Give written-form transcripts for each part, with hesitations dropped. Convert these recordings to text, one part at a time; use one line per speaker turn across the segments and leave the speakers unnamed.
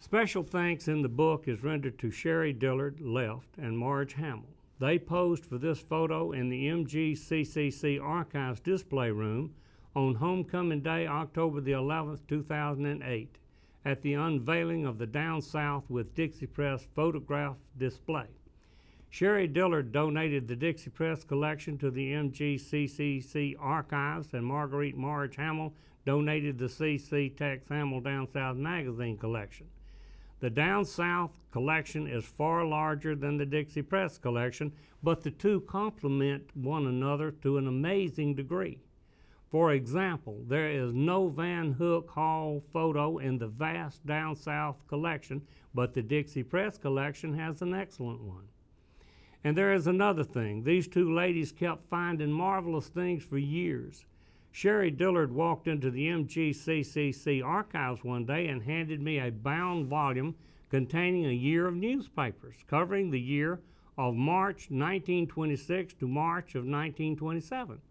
Special thanks in the book is rendered to Sherry Dillard, Left, and Marge Hamill. They posed for this photo in the MGCCC Archives display room on Homecoming Day, October the 11th, 2008, at the unveiling of the Down South with Dixie Press photograph display. Sherry Dillard donated the Dixie Press collection to the MGCCC Archives, and Marge Hamill donated the C.C. Tex Hamill Down South magazine collection. The Down South collection is far larger than the Dixie Press collection, but the two complement one another to an amazing degree. For example, there is no Van Hook Hall photo in the vast Down South collection, but the Dixie Press collection has an excellent one. And there is another thing. These two ladies kept finding marvelous things for years. Sherry Dillard walked into the MGCCC archives one day and handed me a bound volume containing a year of newspapers, covering the year of March 1926 to March of 1927.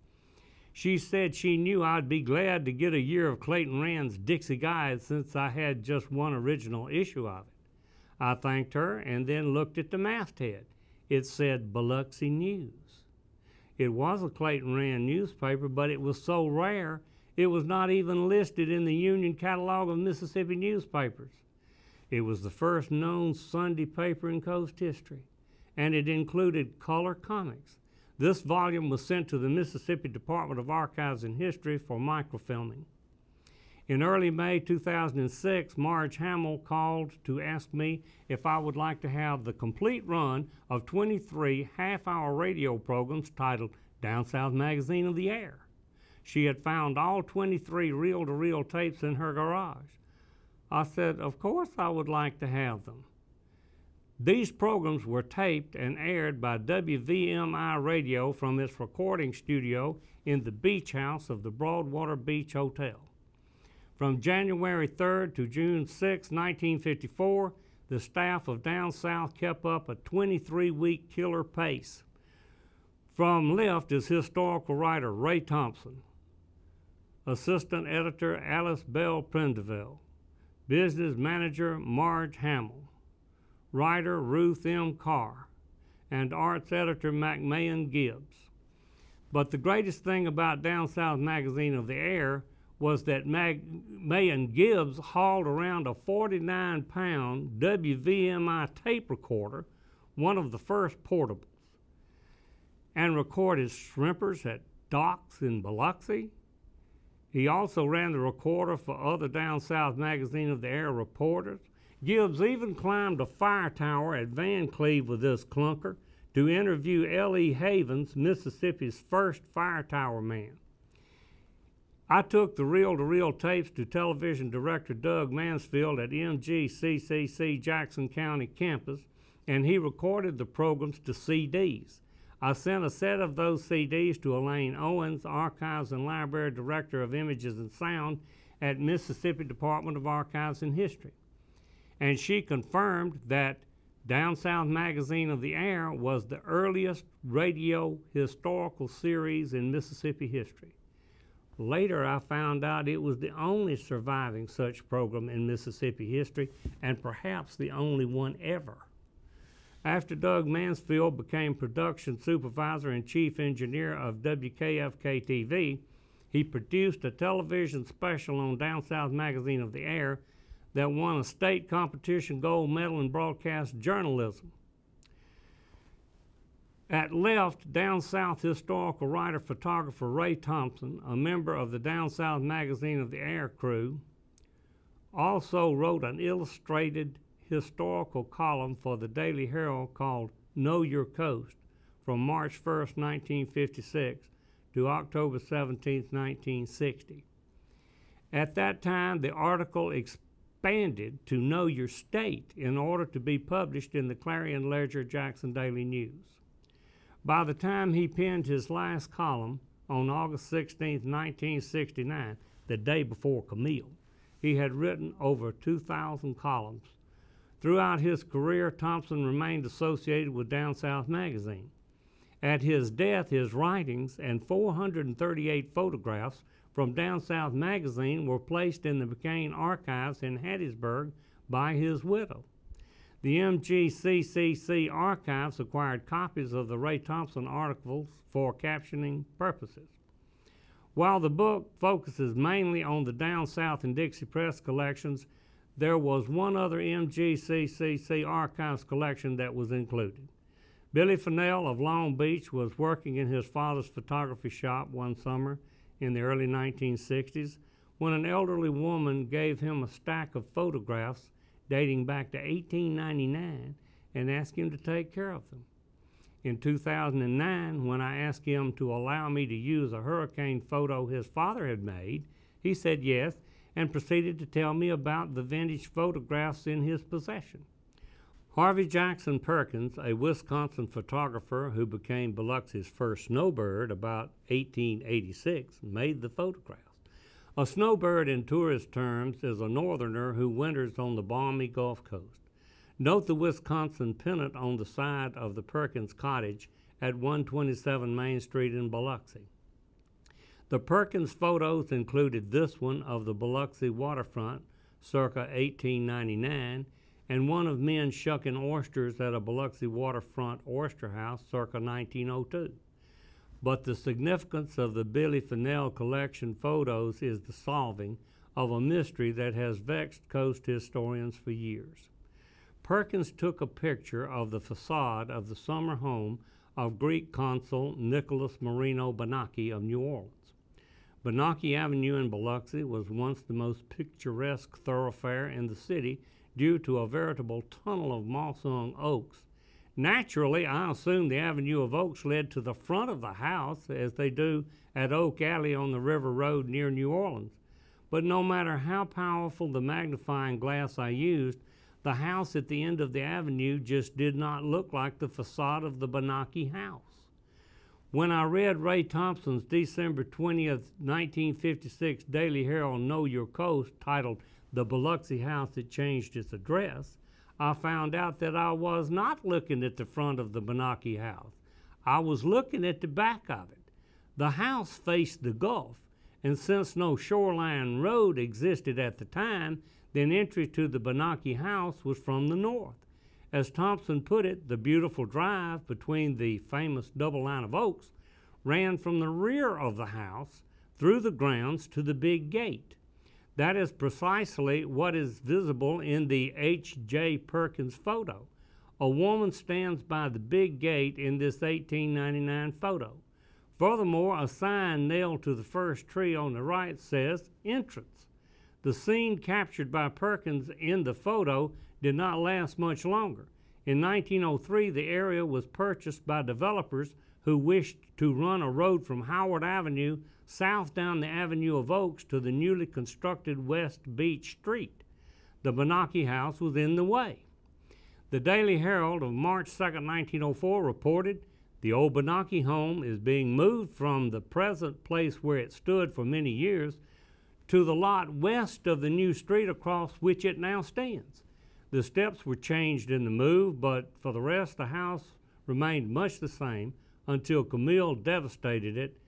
She said she knew I'd be glad to get a year of Clayton Rand's Dixie Guide since I had just one original issue of it. I thanked her and then looked at the masthead. It said Biloxi News. It was a Clayton Rand newspaper, but it was so rare it was not even listed in the Union Catalog of Mississippi Newspapers. It was the first known Sunday paper in Coast history, and it included color comics. This volume was sent to the Mississippi Department of Archives and History for microfilming. In early May 2006, Marge Hamill called to ask me if I would like to have the complete run of 23 half-hour radio programs titled Down South Magazine of the Air. She had found all 23 reel-to-reel tapes in her garage. I said, of course I would like to have them. These programs were taped and aired by WVMI Radio from its recording studio in the beach house of the Broadwater Beach Hotel. From January 3rd to June 6, 1954, the staff of Down South kept up a 23-week killer pace. From left is historical writer Ray Thompson, assistant editor Alice Bell Prendeville, business manager Marge Hamill, writer Ruth M. Carr, and arts editor McMahon Gibbs. But the greatest thing about Down South Magazine of the Air was that McMahon Gibbs hauled around a 49-pound WVMI tape recorder, one of the first portables, and recorded shrimpers at docks in Biloxi. He also ran the recorder for other Down South Magazine of the Air reporters. Gibbs even climbed a fire tower at Van Cleve with this clunker to interview L.E. Havens, Mississippi's first fire tower man. I took the reel-to-reel tapes to television director Doug Mansfield at MGCCC Jackson County campus, and he recorded the programs to CDs. I sent a set of those CDs to Elaine Owens, Archives and Library Director of Images and Sound at Mississippi Department of Archives and History. And she confirmed that Down South Magazine of the Air was the earliest radio historical series in Mississippi history. Later, I found out it was the only surviving such program in Mississippi history, and perhaps the only one ever. After Doug Mansfield became production supervisor and chief engineer of WKFK-TV, he produced a television special on Down South Magazine of the Air that won a state competition gold medal in broadcast journalism. At left, Down South historical writer-photographer Ray Thompson, a member of the Down South Magazine of the Air crew, also wrote an illustrated historical column for the Daily Herald called Know Your Coast from March 1st, 1956 to October 17th, 1960. At that time, the article expanded to Know Your State in order to be published in the Clarion Ledger Jackson Daily News. By the time he penned his last column on August 16, 1969, the day before Camille, he had written over 2,000 columns. Throughout his career, Thompson remained associated with Down South Magazine. At his death, his writings and 438 photographs from Down South Magazine were placed in the McCain Archives in Hattiesburg by his widow. The MGCCC archives acquired copies of the Ray Thompson articles for captioning purposes. While the book focuses mainly on the Down South and Dixie Press collections, there was one other MGCCC archives collection that was included. Billy Fennell of Long Beach was working in his father's photography shop one summer in the early 1960s when an elderly woman gave him a stack of photographs dating back to 1899 and asked him to take care of them. In 2009, when I asked him to allow me to use a hurricane photo his father had made, he said yes and proceeded to tell me about the vintage photographs in his possession. Harvey Jackson Perkins, a Wisconsin photographer who became Biloxi's first snowbird about 1886, made the photographs. A snowbird in tourist terms is a northerner who winters on the balmy Gulf Coast. Note the Wisconsin pennant on the side of the Perkins cottage at 127 Main Street in Biloxi. The Perkins photos included this one of the Biloxi waterfront circa 1899 and one of men shucking oysters at a Biloxi waterfront oyster house circa 1902. But the significance of the Billy Fennell collection photos is the solving of a mystery that has vexed coast historians for years. Perkins took a picture of the facade of the summer home of Greek consul Nicholas Marino Benaki of New Orleans. Benaki Avenue in Biloxi was once the most picturesque thoroughfare in the city due to a veritable tunnel of moss-hung oaks. Naturally, I assumed the avenue of oaks led to the front of the house, as they do at Oak Alley on the River Road near New Orleans. But no matter how powerful the magnifying glass I used, the house at the end of the avenue just did not look like the facade of the Benaki house. When I read Ray Thompson's December 20th, 1956 Daily Herald Know Your Coast titled "The Biloxi House That Changed Its Address," I found out that I was not looking at the front of the Benaki house. I was looking at the back of it. The house faced the Gulf, and since no shoreline road existed at the time, then entry to the Benaki house was from the north. As Thompson put it, the beautiful drive between the famous double line of oaks ran from the rear of the house through the grounds to the big gate. That is precisely what is visible in the H.J. Perkins photo. A woman stands by the big gate in this 1899 photo. Furthermore, a sign nailed to the first tree on the right says "Entrance." The scene captured by Perkins in the photo did not last much longer. In 1903, the area was purchased by developers who wished to run a road from Howard Avenue south down the Avenue of Oaks to the newly constructed West Beach Street. The Benaki house was in the way. The Daily Herald of March 2, 1904 reported, "The old Benaki home is being moved from the present place where it stood for many years to the lot west of the new street across which it now stands. The steps were changed in the move, but for the rest the house remained much the same until Camille devastated it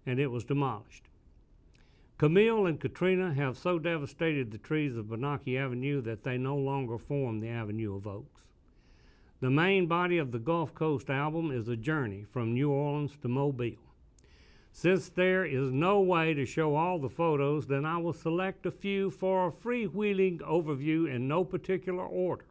and it was demolished." Camille and Katrina have so devastated the trees of Benaki Avenue that they no longer form the Avenue of Oaks. The main body of the Gulf Coast album is a journey from New Orleans to Mobile. Since there is no way to show all the photos, then I will select a few for a freewheeling overview in no particular order.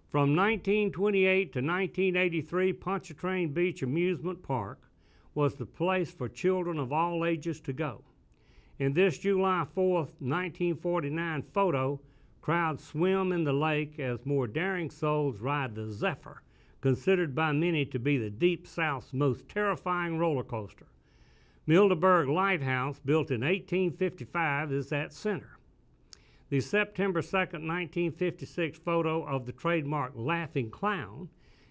From 1928 to 1983, Pontchartrain Beach Amusement Park was the place for children of all ages to go. In this July 4, 1949 photo, crowds swim in the lake as more daring souls ride the Zephyr, considered by many to be the Deep South's most terrifying roller coaster. Mildeberg Lighthouse, built in 1855, is at center. The September 2, 1956 photo of the trademark Laughing Clown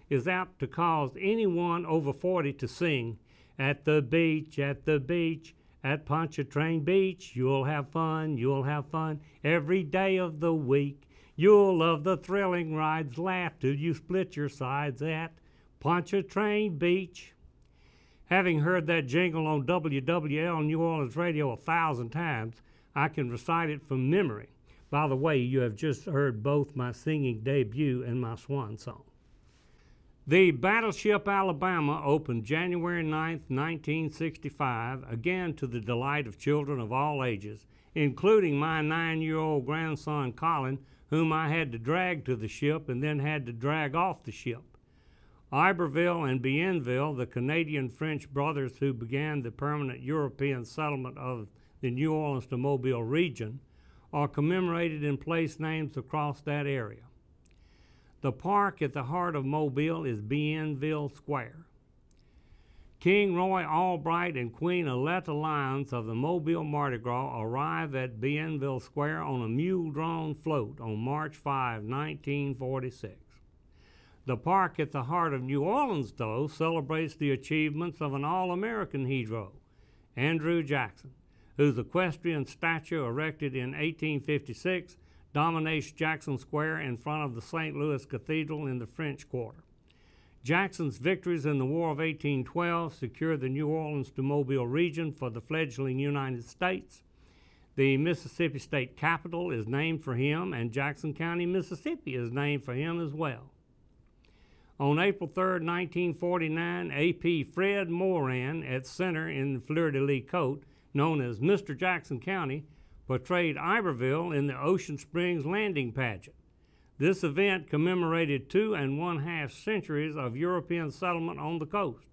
is apt to cause anyone over 40 to sing, at the beach, at Pontchartrain Beach, you'll have fun every day of the week. You'll love the thrilling rides, laugh till you split your sides at Pontchartrain Beach." Having heard that jingle on WWL New Orleans radio 1,000 times, I can recite it from memory. By the way, you have just heard both my singing debut and my swan song. The battleship Alabama opened January 9, 1965, again to the delight of children of all ages, including my 9-year-old grandson Colin, whom I had to drag to the ship and then had to drag off the ship. Iberville and Bienville, the Canadian-French brothers who began the permanent European settlement of the New Orleans to Mobile region, are commemorated in place names across that area. The park at the heart of Mobile is Bienville Square. King Roy Albright and Queen Aletta Lyons of the Mobile Mardi Gras arrive at Bienville Square on a mule-drawn float on March 5, 1946. The park at the heart of New Orleans, though, celebrates the achievements of an all-American hero, Andrew Jackson, whose equestrian statue erected in 1856 dominates Jackson Square in front of the St. Louis Cathedral in the French Quarter. Jackson's victories in the War of 1812 secured the New Orleans to Mobile region for the fledgling United States. The Mississippi State Capitol is named for him, and Jackson County, Mississippi is named for him as well. On April 3, 1949, A.P. Fred Moran at center in the fleur-de-lis coat, known as Mr. Jackson County, portrayed Iberville in the Ocean Springs Landing pageant. This event commemorated 2 1/2 centuries of European settlement on the coast.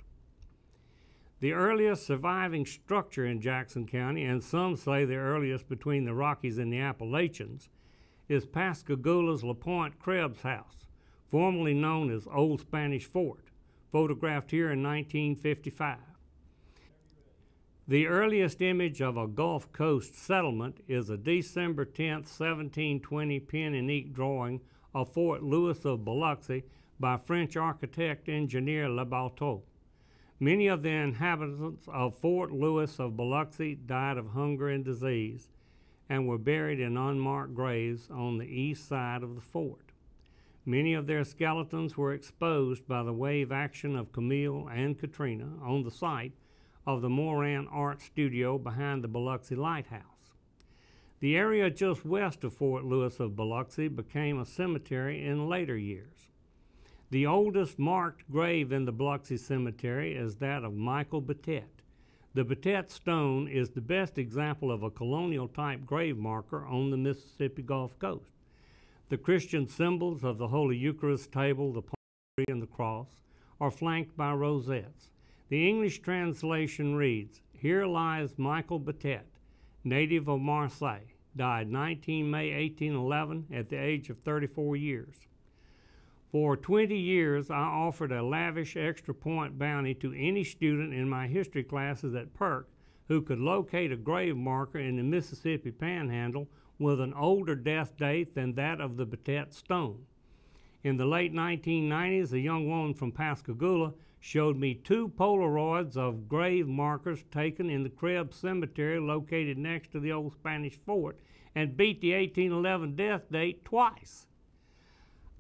The earliest surviving structure in Jackson County, and some say the earliest between the Rockies and the Appalachians, is Pascagoula's LaPointe Krebs House, formerly known as Old Spanish Fort, photographed here in 1955. The earliest image of a Gulf Coast settlement is a December 10, 1720 pen and ink drawing of Fort Louis of Biloxi by French architect engineer Le Balteau. Many of the inhabitants of Fort Louis of Biloxi died of hunger and disease and were buried in unmarked graves on the east side of the fort. Many of their skeletons were exposed by the wave action of Camille and Katrina on the site of the Moran Art Studio behind the Biloxi Lighthouse. The area just west of Fort Louis of Biloxi became a cemetery in later years. The oldest marked grave in the Biloxi Cemetery is that of Michael Bettet. The Bettet stone is the best example of a colonial-type grave marker on the Mississippi Gulf Coast. The Christian symbols of the Holy Eucharist table, the palm tree, and the cross are flanked by rosettes. The English translation reads, "Here lies Michael Bettet, native of Marseille, died 19 May 1811 at the age of 34 years. For 20 years, I offered a lavish extra point bounty to any student in my history classes at Perk who could locate a grave marker in the Mississippi Panhandle with an older death date than that of the Bettet stone. In the late 1990s, a young woman from Pascagoula showed me 2 Polaroids of grave markers taken in the Krebs Cemetery located next to the Old Spanish Fort and beat the 1811 death date twice.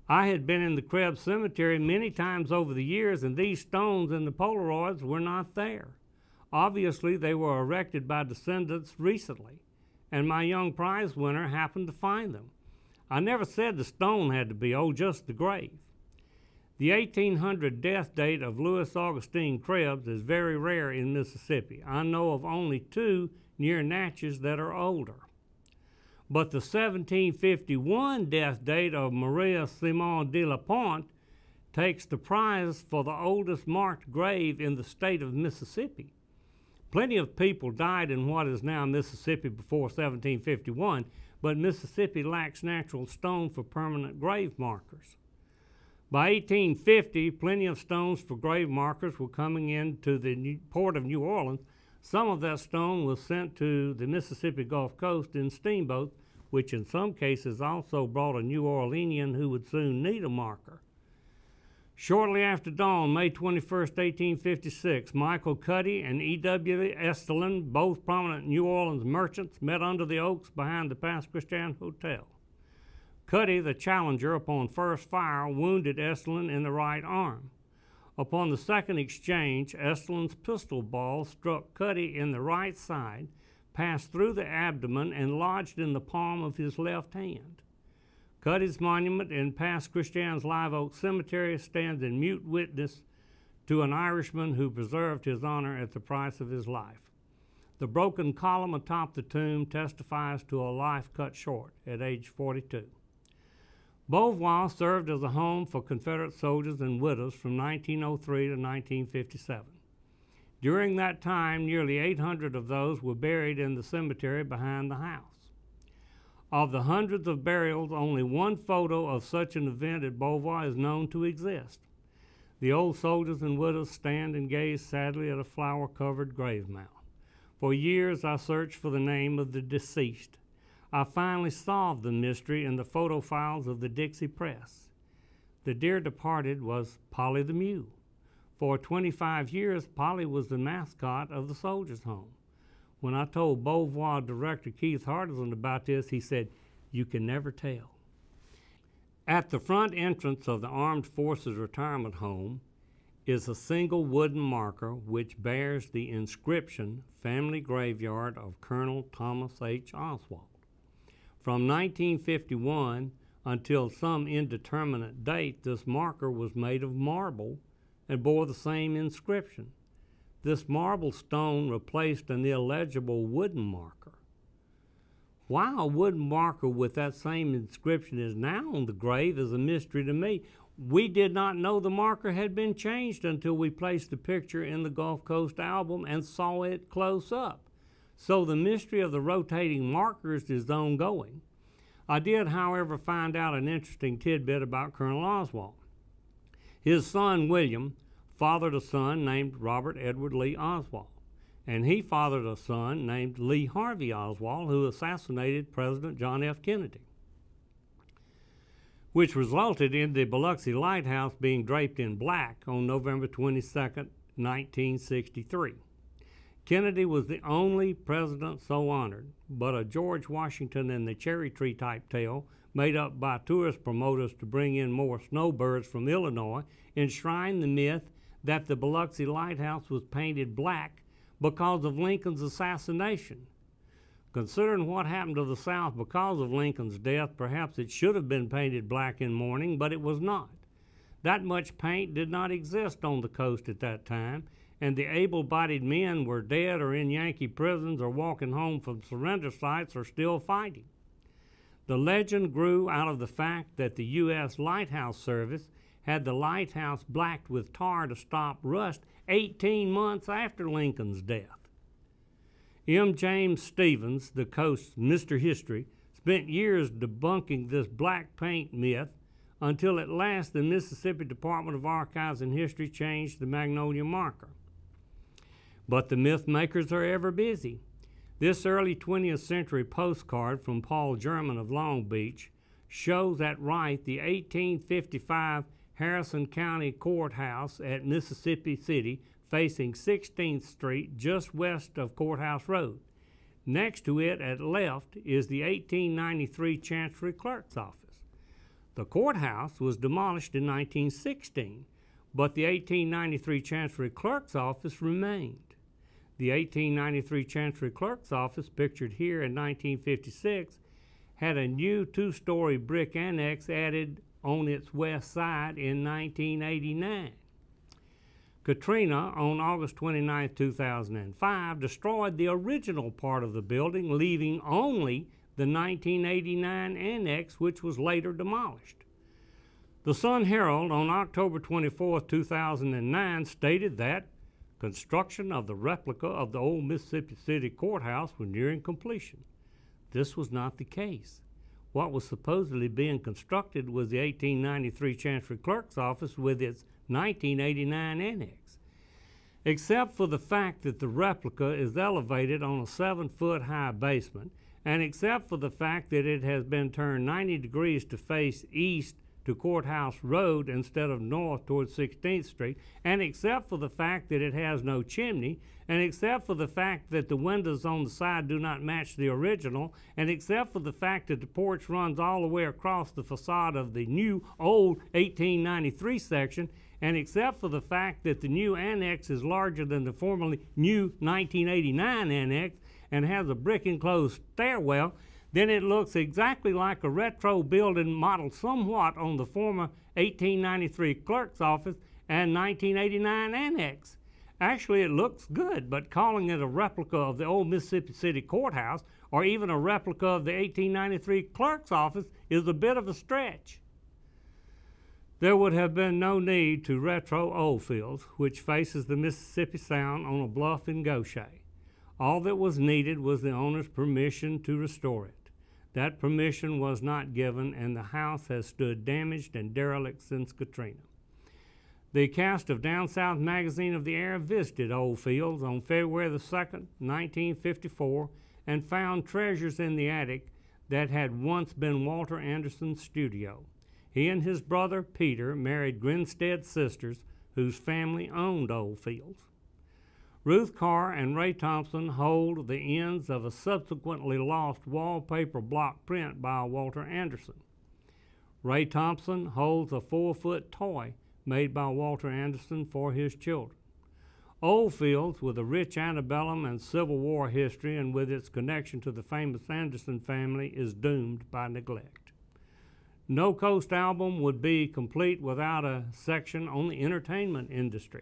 I had been in the Krebs Cemetery many times over the years, and these stones in the Polaroids were not there. Obviously, they were erected by descendants recently, and my young prize winner happened to find them. I never said the stone had to be old, just the grave. The 1800 death date of Louis Augustine Krebs is very rare in Mississippi. I know of only 2 near Natchez that are older. But the 1751 death date of Maria Simon de la Pointe takes the prize for the oldest marked grave in the state of Mississippi. Plenty of people died in what is now Mississippi before 1751, but Mississippi lacks natural stone for permanent grave markers. By 1850, plenty of stones for grave markers were coming into the port of New Orleans. Some of that stone was sent to the Mississippi Gulf Coast in steamboats, which in some cases also brought a New Orleanian who would soon need a marker. Shortly after dawn, May 21, 1856, Michael Cuddy and E.W. Estelin, both prominent New Orleans merchants, met under the oaks behind the Pass Christian Hotel. Cuddy, the challenger, upon first fire, wounded Estelin in the right arm. Upon the second exchange, Estelin's pistol ball struck Cuddy in the right side, passed through the abdomen and lodged in the palm of his left hand. Cuddy's monument in Pass Christian's Live Oak Cemetery stands in mute witness to an Irishman who preserved his honor at the price of his life. The broken column atop the tomb testifies to a life cut short at age 42. Beauvoir served as a home for Confederate soldiers and widows from 1903 to 1957. During that time, nearly 800 of those were buried in the cemetery behind the house. Of the hundreds of burials, only one photo of such an event at Beauvoir is known to exist. The old soldiers and widows stand and gaze sadly at a flower-covered grave mound. For years, I searched for the name of the deceased. I finally solved the mystery in the photo files of the Dixie Press. The dear departed was Polly the Mule. For 25 years, Polly was the mascot of the Soldiers' Home. When I told Beauvoir director Keith Hardison about this, he said, "You can never tell." At the front entrance of the Armed Forces Retirement Home is a single wooden marker which bears the inscription, Family Graveyard of Colonel Thomas H. Oswald. From 1951 until some indeterminate date, this marker was made of marble and bore the same inscription. This marble stone replaced an illegible wooden marker. Why a wooden marker with that same inscription is now on the grave is a mystery to me. We did not know the marker had been changed until we placed the picture in the Gulf Coast album and saw it close up. So the mystery of the rotating markers is ongoing. I did, however, find out an interesting tidbit about Colonel Oswald. His son, William, fathered a son named Robert Edward Lee Oswald, and he fathered a son named Lee Harvey Oswald, who assassinated President John F. Kennedy, which resulted in the Biloxi Lighthouse being draped in black on November 22, 1963. Kennedy was the only president so honored, but a George Washington and the cherry tree type tale made up by tourist promoters to bring in more snowbirds from Illinois enshrined the myth that the Biloxi Lighthouse was painted black because of Lincoln's assassination. Considering what happened to the South because of Lincoln's death, perhaps it should have been painted black in mourning, but it was not. That much paint did not exist on the coast at that time, and the able-bodied men were dead or in Yankee prisons or walking home from surrender sites or still fighting. The legend grew out of the fact that the U.S. Lighthouse Service had the lighthouse blacked with tar to stop rust 18 months after Lincoln's death. M. James Stevens, the coast's Mr. History, spent years debunking this black paint myth until at last the Mississippi Department of Archives and History changed the Magnolia marker. But the myth makers are ever busy. This early 20th century postcard from Paul German of Long Beach shows at right the 1855 Harrison County Courthouse at Mississippi City facing 16th Street just west of Courthouse Road. Next to it at left is the 1893 Chancery Clerk's office. The courthouse was demolished in 1916, but the 1893 Chancery Clerk's office remained. The 1893 Chancery Clerk's office, pictured here in 1956, had a new two-story brick annex added on its west side in 1989. Katrina, on August 29, 2005, destroyed the original part of the building, leaving only the 1989 annex, which was later demolished. The Sun Herald, on October 24, 2009, stated that construction of the replica of the old Mississippi City Courthouse was nearing completion. This was not the case. What was supposedly being constructed was the 1893 Chancery Clerk's office with its 1989 annex. Except for the fact that the replica is elevated on a 7-foot high basement, and except for the fact that it has been turned 90 degrees to face east to Courthouse Road instead of north towards 16th Street, and except for the fact that it has no chimney, and except for the fact that the windows on the side do not match the original, and except for the fact that the porch runs all the way across the facade of the new old 1893 section, and except for the fact that the new annex is larger than the formerly new 1989 annex, and has a brick enclosed stairwell, then it looks exactly like a retro building modeled somewhat on the former 1893 clerk's office and 1989 annex. Actually, it looks good, but calling it a replica of the old Mississippi City courthouse or even a replica of the 1893 clerk's office is a bit of a stretch. There would have been no need to retro Oldfields, which faces the Mississippi Sound on a bluff in Goshen. All that was needed was the owner's permission to restore it. That permission was not given, and the house has stood damaged and derelict since Katrina. The cast of Down South Magazine of the Air visited Oldfields on February the 2nd, 1954, and found treasures in the attic that had once been Walter Anderson's studio. He and his brother Peter married Grinstead sisters, whose family owned Oldfields. Ruth Carr and Ray Thompson hold the ends of a subsequently lost wallpaper block print by Walter Anderson. Ray Thompson holds a 4-foot toy made by Walter Anderson for his children. Oldfields, with a rich antebellum and Civil War history and with its connection to the famous Anderson family, is doomed by neglect. No Coast album would be complete without a section on the entertainment industry.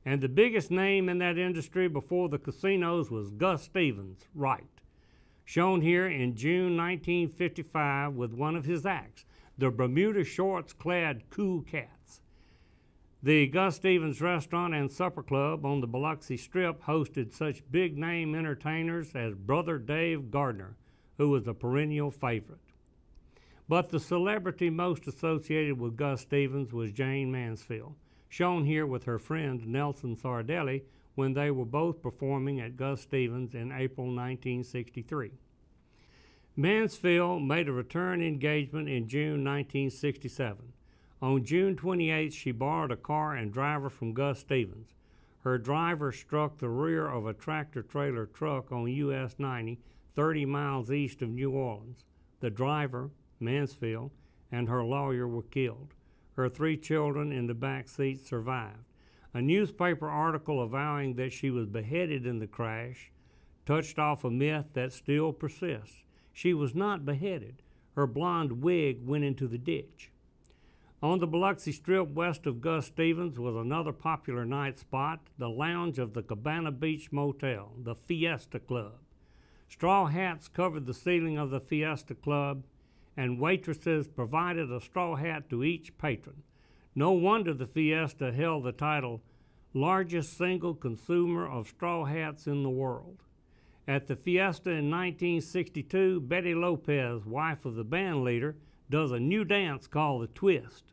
And the biggest name in that industry before the casinos was Gus Stevens, right, shown here in June 1955 with one of his acts, the Bermuda shorts-clad Cool Cats. The Gus Stevens Restaurant and Supper Club on the Biloxi Strip hosted such big-name entertainers as Brother Dave Gardner, who was a perennial favorite. But the celebrity most associated with Gus Stevens was Jayne Mansfield, shown here with her friend Nelson Sardelli when they were both performing at Gus Stevens in April 1963. Mansfield made a return engagement in June 1967. On June 28th, she borrowed a car and driver from Gus Stevens. Her driver struck the rear of a tractor-trailer truck on US 90, 30 miles east of New Orleans. The driver, Mansfield, and her lawyer were killed. Her 3 children in the back seat survived. A newspaper article avowing that she was beheaded in the crash touched off a myth that still persists. She was not beheaded. Her blonde wig went into the ditch. On the Biloxi Strip west of Gus Stevens was another popular night spot, the lounge of the Cabana Beach Motel, the Fiesta Club. Straw hats covered the ceiling of the Fiesta Club, and waitresses provided a straw hat to each patron. No wonder the Fiesta held the title, largest single consumer of straw hats in the world. At the Fiesta in 1962, Betty Lopez, wife of the band leader, does a new dance called the Twist.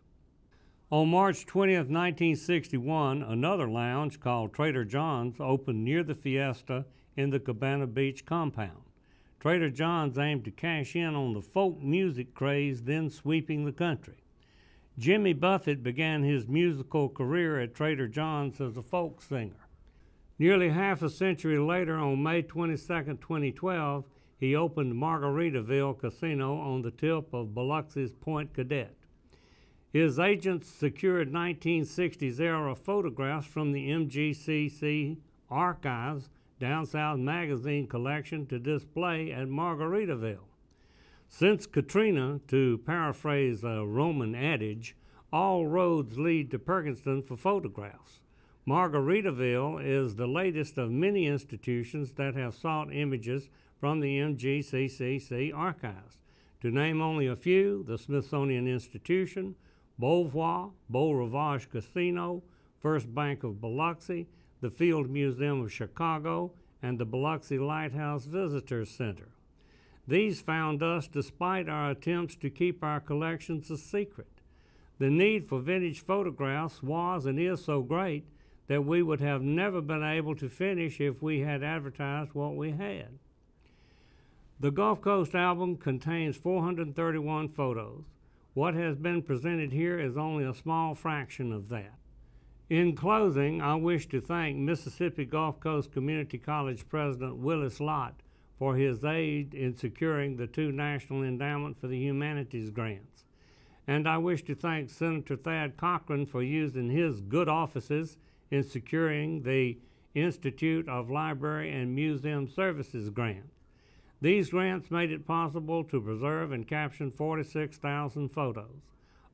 On March 20th, 1961, another lounge called Trader John's opened near the Fiesta in the Cabana Beach compound. Trader John's aimed to cash in on the folk music craze then sweeping the country. Jimmy Buffett began his musical career at Trader John's as a folk singer. Nearly half a century later, on May 22, 2012, he opened Margaritaville Casino on the tip of Biloxi's Point Cadet. His agents secured 1960s-era photographs from the MGCC archives Down South Magazine collection to display at Margaritaville. Since Katrina, to paraphrase a Roman adage, all roads lead to Perkinston for photographs. Margaritaville is the latest of many institutions that have sought images from the MGCCC archives. To name only a few, the Smithsonian Institution, Beauvoir, Beau Rivage Casino, First Bank of Biloxi, the Field Museum of Chicago, and the Biloxi Lighthouse Visitors Center. These found us despite our attempts to keep our collections a secret. The need for vintage photographs was and is so great that we would have never been able to finish if we had advertised what we had. The Gulf Coast album contains 431 photos. What has been presented here is only a small fraction of that. In closing, I wish to thank Mississippi Gulf Coast Community College President Willis Lott for his aid in securing the 2 National Endowment for the Humanities grants. And I wish to thank Senator Thad Cochran for using his good offices in securing the Institute of Library and Museum Services grant. These grants made it possible to preserve and caption 46,000 photos.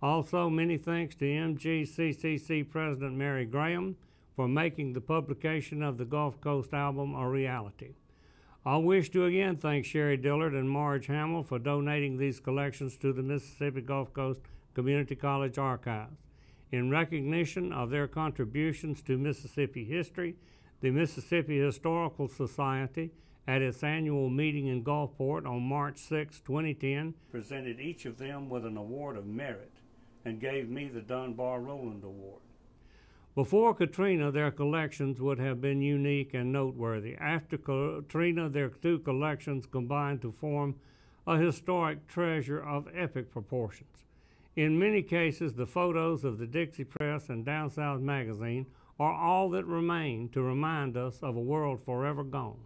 Also, many thanks to MGCCC President Mary Graham for making the publication of the Gulf Coast album a reality. I wish to again thank Sherry Dillard and Marge Hamill for donating these collections to the Mississippi Gulf Coast Community College Archives. In recognition of their contributions to Mississippi history, the Mississippi Historical Society, at its annual meeting in Gulfport on March 6, 2010, presented each of them with an award of merit and gave me the Dunbar Rowland Award. Before Katrina, their collections would have been unique and noteworthy. After Katrina, their two collections combined to form a historic treasure of epic proportions. In many cases, the photos of the Dixie Press and Down South magazine are all that remain to remind us of a world forever gone.